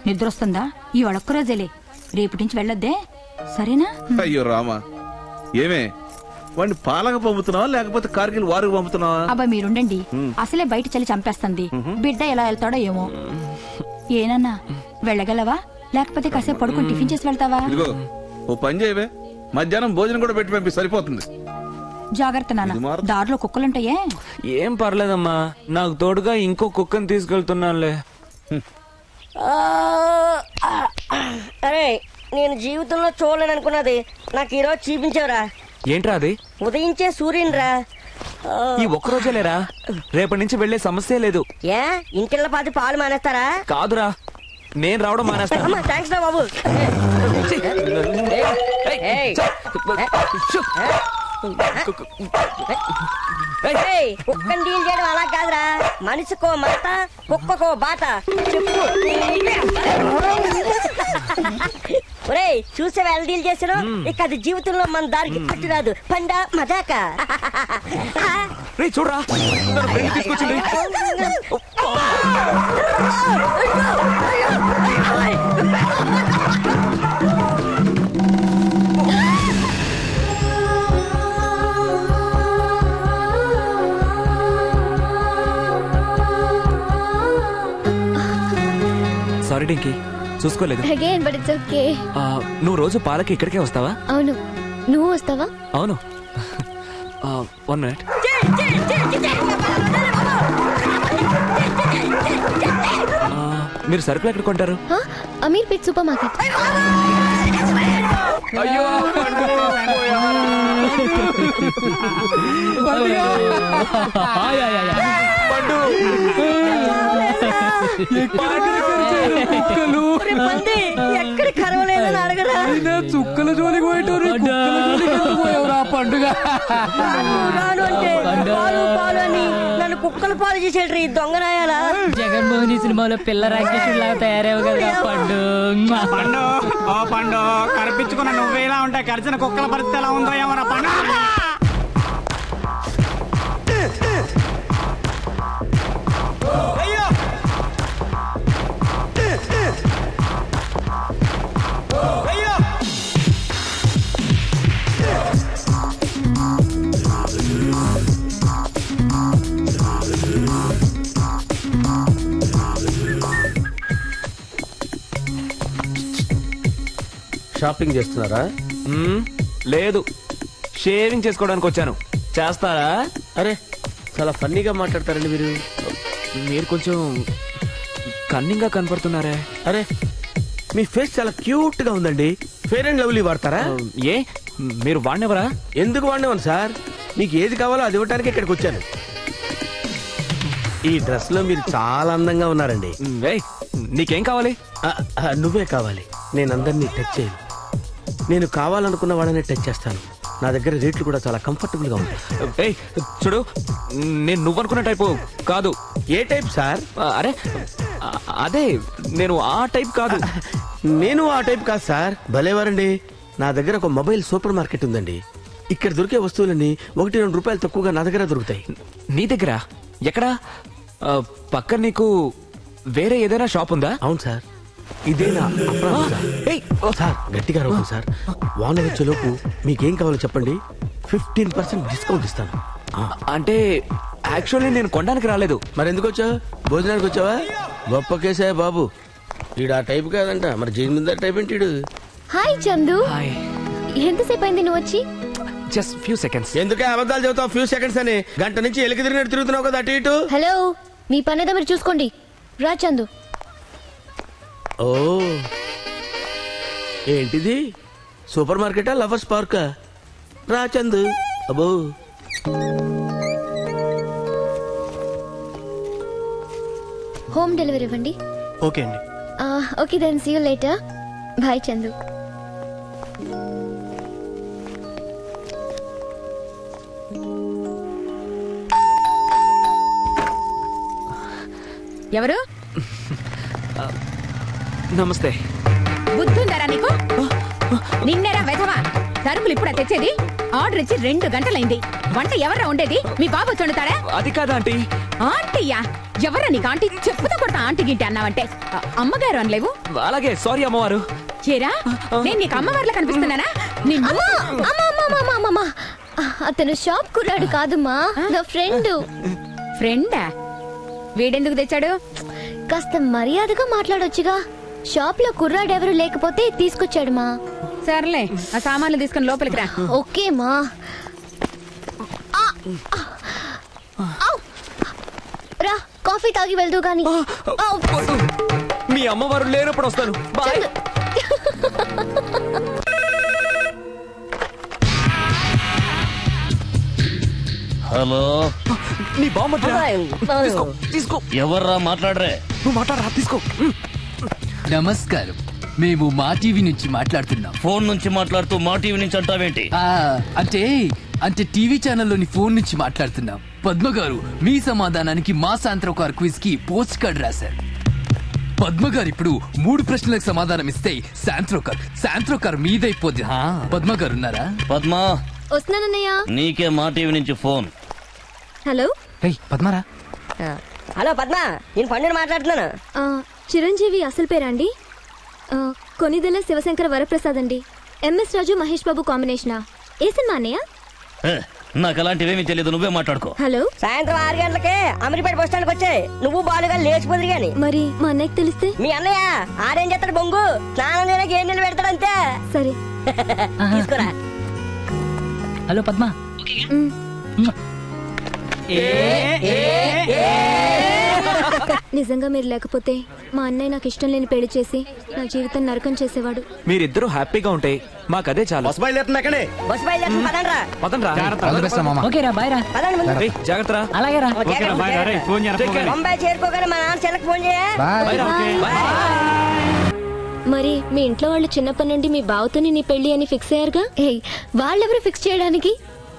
నిద్రొస్తుందా? ఈ ఒక్కరోజేలే, రేపటి నుంచి వెళ్ళొద్దే, సరేనా? అయ్యో రామా, ఏమే వాడిని పాలక పంపుతున్నావా లేకపోతే కార్గిల్ వారికి పంపుతున్నావా? అబ్బా మీరుండండి, అసలే బయట చలి చంపేస్తుంది. బిడ్డ ఎలా వెళ్తాడో ఏమో. ఏనన్నా వెళ్ళగలవా? లేకపోతే కాసేపు పడుకుని టిఫిన్ చేసి వెళ్తావా? ఇదిగో ఓ పని చేయవే, మధ్యాహ్నం భోజనం కూడా పెట్టి పంపి, సరిపోతుంది. జాగ్రత్త నాన్న, దారిలో కుక్కలుంటాయే. ఏం పర్లేదమ్మా, నాకు తోడుగా ఇంకో కుక్కని తీసుకెళ్తున్నానులే. అరే, నేను జీవితంలో చూడలేననుకున్నది నాకు ఈరోజు చూపించావురా. ఏంట్రా అది? ఉదయించే సూర్యునిరా. ఈ ఒక్కరోజేలేరా, రేపటి నుంచి వెళ్లే సమస్య లేదు. ఏ ఇంటిళ్ళ పాతి పాలు మానేస్తారా? కాదురా, నేను రావడం మానేస్తాను. థ్యాంక్స్ రా బాబు. కుక్కని డీల్ చేయడం అలా కాదురా, మనిషికో మాట కుక్కకో బాట. చెప్పు. ఒరేయ్, చూసే వాళ్ళు డీల్ చేసారు, ఇక అది జీవితంలో మన దారికి పట్టురాదు. పండా మజాక. చూడరా, తీసుకొచ్చింది. సారీ డింకీ, చూసుకోలేదు. Again but it's okay. నువ్వు రోజు పాలకి ఇక్కడికే వస్తావా? అవును. నువ్వు వస్తావా? అవును. 1 minute. మీరు సరుకులు ఎక్కడ కొంటారు? అమీర్ పేట్ సూపర్ మార్కెట్. అయ్యో ఎక్కడ కరవలేదని అడగరా? చుక్కల జోలికి పోయేవరా పండుగ. రాను అంటే పాలు పాలు అని నన్ను కుక్కలు పాలు చేసేట్రు ఈ దొంగనాయాల. జగన్మోహన్ సినిమాలో పిల్ల రాకేషులాగా తయారేవు కదా పండు. పండు ఓ పండు, కనిపించుకున్న నువ్వేలా ఉంటాయి, కరిచిన కుక్కల పరిస్థితి ఎలా ఉందో ఏమరా పండు. షాపింగ్ చేస్తున్నారా? లేదు, షేవింగ్ చేసుకోవడానికి వచ్చాను. చేస్తారా? అరే, చాలా ఫన్నీగా మాట్లాడతారండి మీరు. మీరు కొంచెం కన్నింగ్ గా కనపడుతున్నారే. అరే, మీ ఫేస్ చాలా క్యూట్ గా ఉందండి. ఫెయిర్ అండ్ లవ్లీ వాడతారా? ఏ, మీరు వాడినవరా? ఎందుకు వాడినవను సార్, మీకు ఏది కావాలో అది ఇవ్వడానికి ఇక్కడికి వచ్చాను. ఈ డ్రెస్ లో మీరు చాలా అందంగా ఉన్నారండి. నీకేం కావాలి? నువ్వే కావాలి. నేను అందరినీ టచ్ చేయను, నేను కావాలనుకున్న వాళ్ళని టచ్ చేస్తాను. నా దగ్గర రేట్లు కూడా చాలా కంఫర్టబుల్ గా ఉంటాయి. చూడు, నేను నువ్వనుకున్న టైపు కాదు. ఏ టైప్ సార్? అరే అదే, నేను ఆ టైప్ కాదు. నేను ఆ టైప్ కాదు సార్. భలేవారండి, నా దగ్గర ఒక మొబైల్ సూపర్ మార్కెట్ ఉందండి. ఇక్కడ దొరికే వస్తువులన్నీ 1-2 రూపాయలు తక్కువగా నా దగ్గర దొరుకుతాయి. నీ దగ్గర ఎక్కడా? పక్కన నీకు వేరే ఏదైనా షాప్ ఉందా? అవును సార్, ఇదేనా సార్? గట్టిగా రావు సార్. వాన వచ్చేలోపు మీకేం కావాలో చెప్పండి, 15% డిస్కౌంట్ ఇస్తాను. అంటే యాక్చువల్లీ నేను కొనడానికి రాలేదు. మరి ఎందుకు వచ్చావు? భోజనానికి వచ్చావా? గొప్ప కేసా బాబు. ఈడు ఆ టైప్ కాదంట, మరి జైన్ టైప్ ఏంటి? హాయ్ చందు. ఎంతసేపు అయింది నువ్వు వచ్చి? Just few seconds. ఎందుకే అబద్ధాలు చెబుతావు? ఫ్యూ సెకండ్స్ అని గంట నుంచి ఎలికి తిరిగినట్టు తిరుగుతున్నావు కదా అటు ఇటు. హలో, మీ పని ఏదో మీరు చూసుకోండి. రా చందు. ఓ, ఏంటిది? సూపర్ మార్కెటా, లవర్స్ పార్కా? రా చందు. అబ్బో, హోమ్ డెలివరీ ఇవ్వండి. ఓకే అండి. Okay then see you later. Bye Chandu. ఎవరు? నమస్తే. బుద్ధుందరా నీకు? నిన్నెరా వెధవా, సరుకులు ఇప్పుడా తెచ్చేది? ఆర్డర్ ఇచ్చి 2 గంటలైంది. వంట ఎవరా ఉండేది? మీ బాబు వండుతాడా? అది కాదా ఆంటీ. ఆంటీయా? ఎవరా నీకు ఆంటీ? చెప్పుతో కొడతా ఆంటీ గింటి అన్నావంటే. అమ్మగారు అనలేవు? అలాగే సారీ అమ్మవారు. చేరా నేను నీకు అమ్మవారిలో కనిపిస్తున్నానా? అతను షాప్ కుర్రాడు కాదుమా, నా ఫ్రెండ్. ఫ్రెండా? వీడెందుకు తెచ్చాడు? కాస్త మర్యాదగా మాట్లాడొచ్చుగా. షాప్ లో కుర్రాడు ఎవరు లేకపోతే తీసుకొచ్చాడు మా. సర్లే, ఆ సామాన్లు తీసుకుని లోపలికి రా. ఓకే మా. రా కాఫీ తాగి వెళ్దు గాని. మీ అమ్మవారు లేనప్పుడు వస్తాను. బాయ్. హలో, నీ బామ్మట్రా. తీసుకో తీసుకో. ఎవర్రా మాట్లాడరే? నువ్వు మాట్లాడరా, తీసుకో. నమస్కారం, మేము మా టీవీ నుంచి మాట్లాడుతున్నాం. ఫోన్ నుంచి మాట్లాడుతూ మా టీవీ నుంచి అంటావేంటి? అంటే టీవీ ఛానల్లోని ఫోన్ నుంచి మాట్లాడుతున్నాం. పద్మ గారు మీ సమాధానానికి మా సాంత్రోకార్ క్విజ్ కి పోస్ట్ కార్డ్ రాశారు. పద్మ గారు ఇప్పుడు 3 ప్రశ్నలకు సమాధానం ఇస్తే శాంత్రోకార్ మీదైపోద్ది. పద్మ గారు ఉన్నారా? పద్మ, వస్తున్నానన్నయ్య. నీకే మా టీవీ నుంచి ఫోన్. హలో పద్మారా? హలో పద్మ, నేను పండుని మాట్లాడుతున్నాను. చిరంజీవి అసలు పేరండి? కొనిదెల శివశంకర వరప్రసాద్ అండి. ఎంఎస్ రాజు మహేష్ బాబు కాంబినేషనా? ఏ సినిమా అన్నయ్య? నాకు అలాంటివేమీ తెలియదు, నువ్వే మాట్లాడుకో. హలో, సాయంత్రం 6 గంటలకే అమీర్పేట బస్ స్టాండ్కి వచ్చే నువ్వు బాలుగా లేచిపోదు గాని. మరి మా అన్నయ్యకి తెలిస్తే? మీ అన్నయ్య ఆడేం చేస్తాడు? బొంగు స్నానం చేయడానికి 7 నెలలు పెడతాడు అంతే. సరే తీసుకురా. హలో పద్మ. నిజంగా మీరు లేకపోతే మా అన్నయ్య నాకు ఇష్టం లేని పెళ్లి చేసి నా జీవితం నరకం చేసేవాడు. మీరిద్దరూ హ్యాపీగా ఉంటే మాకదే చాలు. బస్ బయలుదేరుతుంది, పదండ్రా. పదండ్రా. ఓకేరా, బాయ్ రా. పదండి ముందు. జాగ్రత్త రా. అలాగే రా. బొంబాయి చేరుకోగానే మా నాన్న చెల్లకి ఫోన్ చేయ. మరి మీ ఇంట్లో వాళ్ళు చిన్నప్పటి నుండి మీ బావతోని నీ పెళ్లి అని ఫిక్స్ అయ్యారుగా? వాళ్ళెవరు ఫిక్స్ చేయడానికి?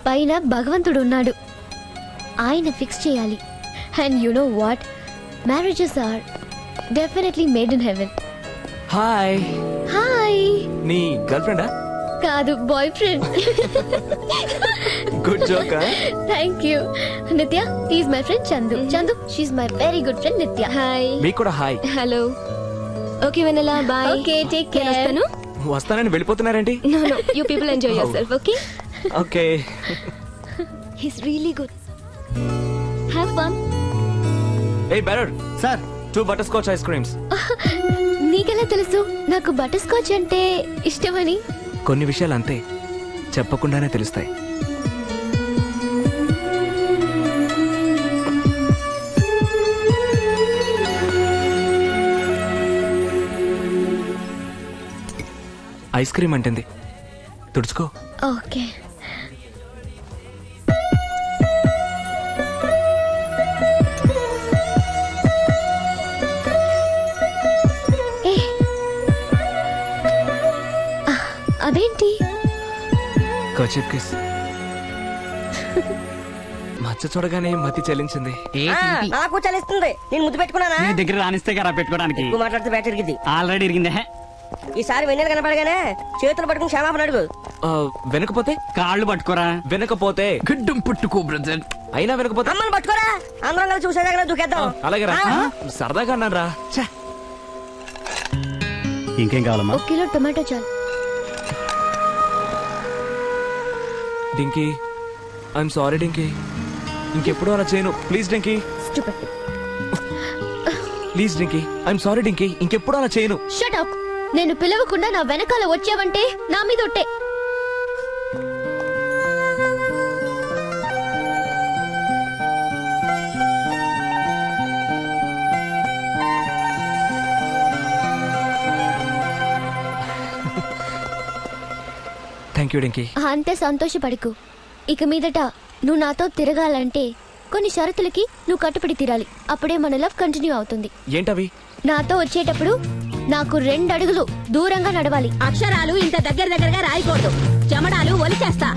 పైన భగవంతుడు ఉన్నాడు, ఆయన ఫిక్స్ చేయాలి. And you know what, marriages are definitely made in heaven. Hi. Hi. నీ గర్ల్ ఫ్రెండా? కాదు, boyfriend. Good joke. Thank you. Nithya, is my friend Chandu. Chandu, she my very good friend Nithya. Hi. మీకు కూడా hi. Hello. Okay Vennela, bye. Okay, take care. వస్తాను. వస్తానని వెళ్ళిపోతున్నారేంటి? No no, you people enjoy yourself. Okay okay. He is really good. Have fun. ఏ bearer sir, 2 butterscotch ice creams. నీకెలా తెలుసు నాకు butter scotch అంటే ఇష్టమని? కొన్ని విషయాలు అంతే, చెప్పకుండానే తెలుస్తాయి. ఐస్ క్రీమ్ అంటుంది, తుడుచుకో. ఓకే. అదేంటి? Kerchief kiss. మచ్చ చూడగానే మతి చెల్లించింది. నాకు చలిస్తుంది, నేను ముద్దు పెట్టుకున్నానా? నీ దగ్గర రానిస్తే కదా పెట్టుకోవడానికి. ఎక్కువ మాట్లాడితే బ్యాట్ ఇరిగింది. ఆల్రెడీ ఇరిగిందే. ఈసారి వెన్నెల కనపడగానే చేతులు పట్టుకుని క్షమాపణ అడుగు. వెనకపోతే కాళ్ళు పట్టుకోరా. వెనకపోతే గడ్డం పట్టుకో బ్రదర్. అయినా వెనకపోతే అమ్మని పట్టుకోరా. అందరం కలిసి చూసేదాకా దూకేద్దాం. అలాగే రా. సరదాగా అన్నాను రా. ఇంకేం కావాలమ్మా? 1 కిలో టొమాటో చాలు. డింకీ, ఐఎమ్ సారీ డింకీ, ఇంకెప్పుడు అలా చేయను. Please Dinky. Please Dinky, I'm sorry Dinky, ఇంకెప్పుడు అలా చేయను. Shut up. నేను పిలవకుండా నా వెనకాల వచ్చావంటే నా మీద ఒట్టే. Thank you Dinky. అంతే సంతోషపడకు. ఇక మీదట నువ్వు నాతో తిరగాలంటే కొన్ని షరతులకి నువ్వు కట్టుబడి తీరాలి. అప్పుడే మన లవ్ కంటిన్యూ అవుతుంది. ఏంటవి? నాతో వచ్చేటప్పుడు నాకు 2 అడుగులు దూరంగా నడవాలి. అక్షరాలు ఇంత దగ్గరగా రాయకూడదు, చెమడాలు ఒలిచేస్తా.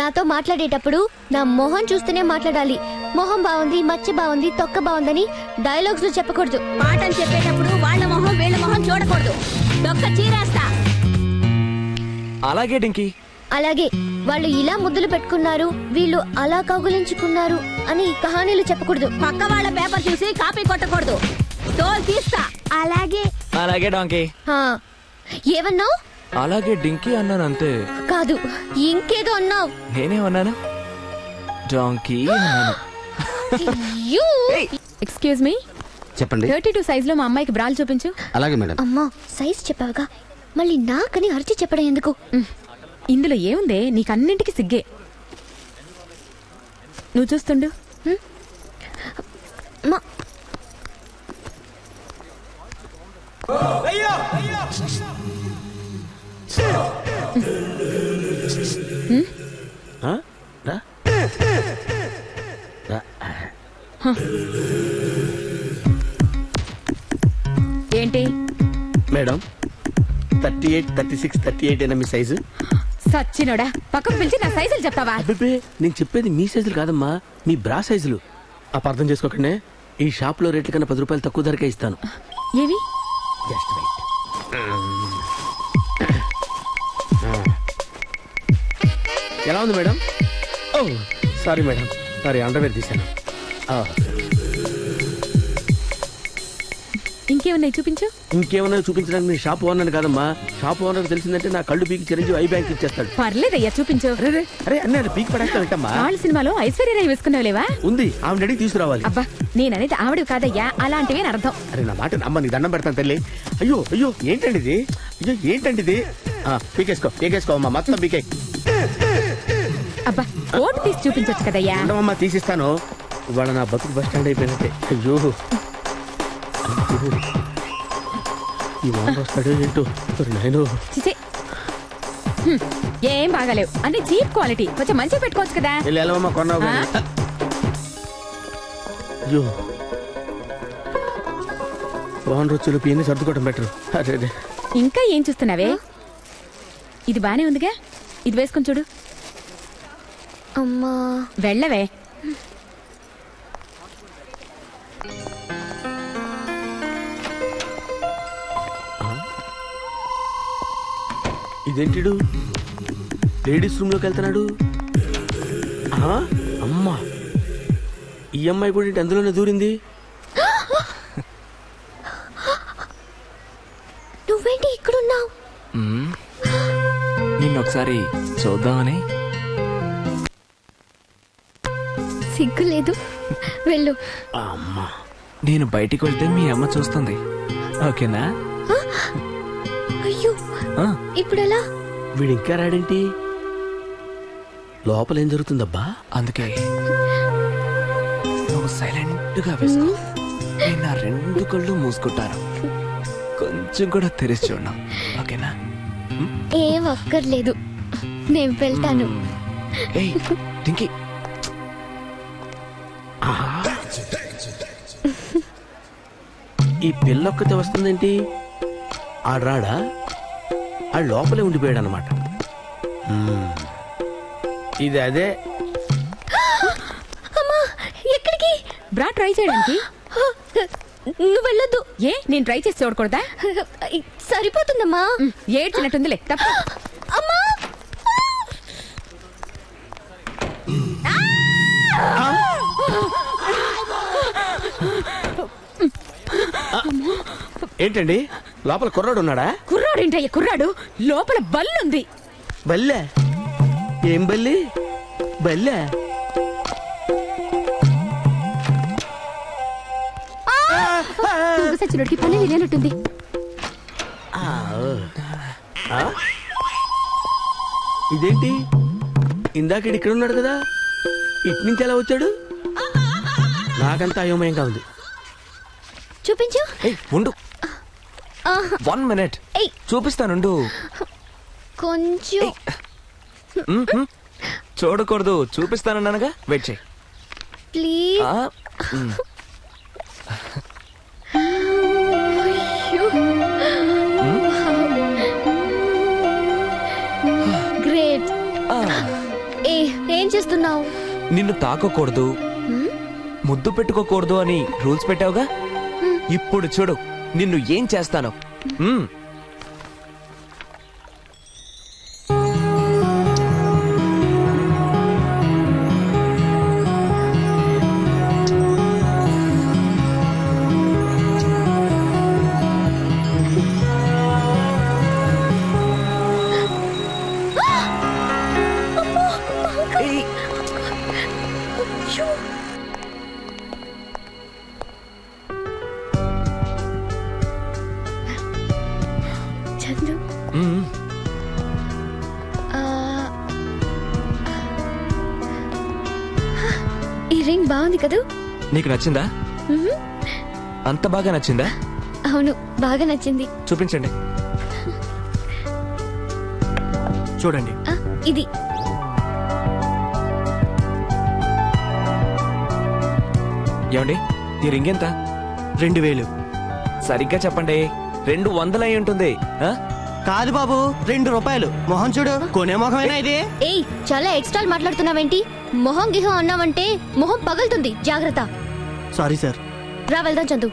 నాతో మాట్లాడేటప్పుడు నా మొహం చూస్తూనే మాట్లాడాలి. మొహం బాగుంది, మచ్చ బాగుంది, తొక్క బాగుందని డైలాగ్స్ లో చెప్పకూడదు. పాఠం చెప్పేటప్పుడు వాళ్ళ మొహం వీళ్ళ మొహం చూడకూడదు, తొక్క చీరేస్తా. అలాగే డింకీ. అలాగే వాళ్ళు ఇలా ముద్దులు పెట్టుకున్నారు, వీళ్ళు అలా కౌగులించుకున్నారు అని కహానీలు చెప్పకూడదు. పక్క వాళ్ళ పేపర్ చూసి కాపీ కొట్టకూడదు. తోలు తీస్తా. అలాగే అలాగే డాంకీ. ఏమన్నావు? అలాగే డింకీ అన్నాను అంతే. కాదు, ఇంకేదో అన్నావు. నేనేమన్నాను? డాంకీ అన్నాను. ఎక్స్క్యూజ్ మీ, చెప్పండి. 32 సైజ్ లో మా అమ్మాయికి బ్రాలు చూపించు. అలాగే మేడం. అమ్మా, సైజ్ చెప్పావుగా, మళ్ళీ నాకని అరిచి చెప్పడం ఎందుకు? ఇందులో ఏముందే, నీకన్నింటికి సిగ్గే. నువ్వు చూస్తుండు. ఏంటి మేడం, 38, 36, 38 అయినా మీ సైజు? సచ్చినోడా, పక్కకు పిలిచి నా సైజులు చెప్తావా? అబ్బే, నేను చెప్పేది మీ సైజులు కాదమ్మా, మీ బ్రా సైజులు. అపార్థం చేసుకోకండి, ఈ షాప్ లో రేట్ల కన్నా 10 రూపాయలు తక్కువ ధరకే ఇస్తాను. ఏవి? Just wait. ఎలా ఉంది madam? Oh sorry madam, sorry, underwear తీశాను. ఇంకేమన్నాయి చూపించు. ఇంకేమన్నా చూపించడానికి నేను షాప్ ఓనర్ కాదమ్మా. షాప్ ఓనర్ తెలిసిందంటే నా కళ్ళు పీకి చిరంజీవి ఐ బ్యాంక్ ఇచ్చేస్తాడు. పర్లేదయ్యా, చూపించు. అరే అన్నీ పీకి పడేస్తామంటమ్మా. వాళ్ళ సినిమాలో ఐశ్వర్యరాయ్ వేసుకున్నావులేవా? ఉంది, ఆవిడ అడిగి తీసుకురావాలి. అబ్బా, నేననేది ఆవిడ కాదయ్యా, అలాంటివే అర్థం. అరే నా మాట నమ్మ, నీకు దండం పెడతాను తల్లి. అయ్యో అయ్యో, ఏంటండి ఇది? అయ్యో ఏంటండి ఇది? పీకేసుకో అమ్మా, మొత్తం పీకే. అబ్బా, కోట్ తీసి చూపించొచ్చు కదయ్యా. ఉండమమ్మా, తీసిస్తాను. ఇవాళ నా బతుకు బస్ స్టాండ్ అయిపోయినట్టే. అయ్యో, ఈ వాన్ వస్తాడో ఏంటో నేను. ఏం బాగాలేవు, అన్ని చీప్ క్వాలిటీ, కొంచెం మంచిగా పెట్టుకోవచ్చు కదా. వెళ్ళమ్మా, కొన్నావు. అయ్యో, వాన్ రోజులు పిన్ని సర్దుకోవటం బెటర్. అరే, ఇంకా ఏం చూస్తున్నావే? ఇది బానే ఉందిగా, ఇది వేసుకొని చూడు. అమ్మా, వెళ్ళవే. ఇదేంటిడు లేడీస్ రూమ్ లోకి వెళ్తున్నాడు? అమ్మా, ఈ అమ్మాయి కూడా అందులోనే దూరింది. నువ్వేంటి ఇక్కడున్నావు? నిన్నొకసారి చూద్దామని. సిగ్గు లేదు, వెళ్ళు. అమ్మా, నేను బయటికి వెళ్తే మీ అమ్మ చూస్తుంది, ఓకేనా? అయ్యో, ఇప్పుడెలా? వీడు ఇంకా రాడేంటి? లోపల ఏం జరుగుతుందబ్బా? అందుకే నువ్వు సైలెంట్ గా వేసుకో. నేను నా 2 కళ్ళు మూసుకుంటాను, కొంచెం కూడా తెరిచి చూడను, ఓకేనా? ఏం అక్కర్లేదు, నేను వెళ్తాను. ఏయ్ టింకీ, ఈ పిల్లొక్కతే వస్తుందేంటి? ఆడ్రాడా? ఆ లోపలే ఉండిపోయాడు అనమాట. ఇది అదే. ఎక్కడికి? బ్రా ట్రై చేయడానికి. నువ్వు వెళ్ళొద్దు. ఏ, నేను ట్రై చేసి చూడకూడదా? సరిపోతుందమ్మా. ఏడ్చినట్టుందిలే, తప్ప. అమ్మా, ఏంటండి, లోపల కుర్రాడు ఉన్నాడా? కుర్రాడు ఏంటయ్య, కుర్రాడు లోపల బల్లుంది. బల్లె? ఏం బల్లి? బల్లె? సచ్చినోడికి పని విలేనట్టుంది. ఇదేంటి, ఇందాక ఇక్కడ ఉన్నాడు కదా, ఇటు నుంచి ఎలా వచ్చాడు? నాకంతా అయోమయంగా ఉంది. చూపించు. ఉండు, 1 minute చూపిస్తానుండు. కొంచెం చూడకూడదు, చూపిస్తానన్నానుగా, వెయిట్ చేయి ప్లీజ్. గ్రేట్. ఏం చేస్తున్నావు? నిన్ను తాకకూడదు, ముద్దు పెట్టుకోకూడదు అని రూల్స్ పెట్టావుగా. ఇప్పుడు చూడు నిన్ను ఏం చేస్తాను. చందు ఈ రింగ్ బాగుంది కదూ? నీకు నచ్చిందా? అంత బాగా నచ్చిందా? అవును, బాగా నచ్చింది. చూపించండి. చూడండి. ఇది ఏమండి, ఈ రింగ్ ఎంత? 2000. సరిగ్గా చెప్పండి. 200 అయి ఉంటుంది. కాదు బాబు, 2 రూపాయలు. మొహం చూడు, కొనే మొహమేనా ఇది? ఏయ్, చాలా ఎక్స్ట్రా మాట్లాడుతున్నావేంటి? మొహం గిహం అన్నావంటే మొహం పగులుతుంది. జాగ్రత్త. Sorry sir. రా వెళ్దాం చందు.